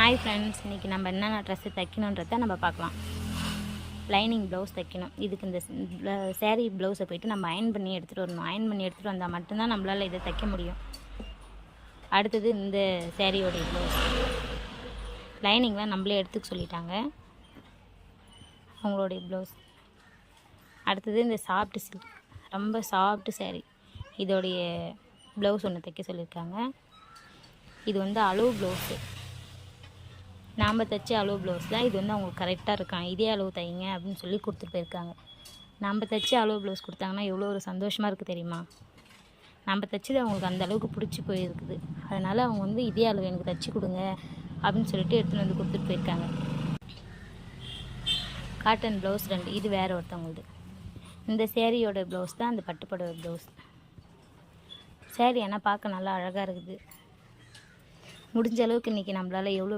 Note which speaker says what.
Speaker 1: Hi friends, இன்றைக்கி நம்ம என்னென்ன ட்ரெஸ்ஸு தைக்கணுன்றதை நம்ம பார்க்கலாம். லைனிங் ப்ளவுஸ் தைக்கணும். இதுக்கு இந்த சேரீ ப்ளவுஸை போய்ட்டு நம்ம அயன் பண்ணி எடுத்துகிட்டு வரணும். அயன் பண்ணி எடுத்துகிட்டு வந்தால் மட்டும்தான் நம்மளால் இதை தைக்க முடியும். அடுத்தது இந்த சேரீயோடைய ப்ளவுஸ் லைனிங்லாம் நம்மளே எடுத்துக்க சொல்லிட்டாங்க, அவங்களுடைய ப்ளவுஸ். அடுத்தது இந்த சாஃப்ட் சில்க், ரொம்ப சாஃப்ட் சேரீ, இதோடைய ப்ளவுஸ் ஒன்று தைக்க சொல்லியிருக்காங்க. இது வந்து அளவு ப்ளவுஸு, நாம் தைச்ச அளவு ப்ளவுஸ் தான். இது வந்து அவங்களுக்கு கரெக்டாக இருக்காங்க, இதே அளவு தைங்க அப்படின்னு சொல்லி கொடுத்துட்டு போயிருக்காங்க. நம்ம தைச்ச அளவு ப்ளவுஸ் கொடுத்தாங்கன்னா எவ்வளோ ஒரு சந்தோஷமாக இருக்குது தெரியுமா? நம்ம தைச்சது அவங்களுக்கு அந்த அளவுக்கு பிடிச்சி போயிருக்குது. அதனால் அவங்க வந்து இதே அளவு எனக்கு தைச்சி கொடுங்க அப்படின்னு சொல்லிட்டு எடுத்துகிட்டு வந்து கொடுத்துட்டு போயிருக்காங்க. காட்டன் ப்ளவுஸ் 2, இது வேறு ஒருத்தவங்களுது. இந்த சேரீயோட ப்ளவுஸ் தான் அந்த பட்டுப்புடவை ப்ளவுஸ். சேரீ ஆனால் பார்க்க நல்லா அழகாக இருக்குது. முடிஞ்ச அளவுக்கு இன்றைக்கி நம்மளால் எவ்வளோ